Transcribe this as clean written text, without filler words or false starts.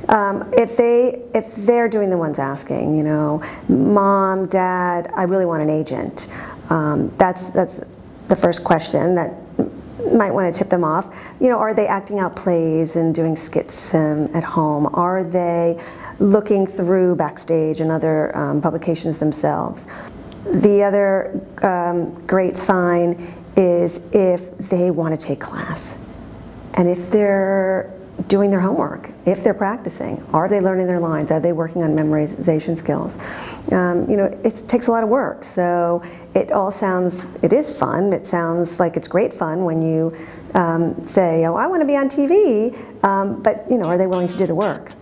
If they're doing the ones asking, you know, Mom, Dad, I really want an agent. That's the first question that might want to tip them off. You know, are they acting out plays and doing skits at home? Are they looking through Backstage and other publications themselves? The other great sign is if they want to take class, and if they're doing their homework, if they're practicing, are they learning their lines, are they working on memorization skills? You know, it takes a lot of work, so it is fun, it sounds like it's great fun when you say, oh, I want to be on TV, but you know, are they willing to do the work?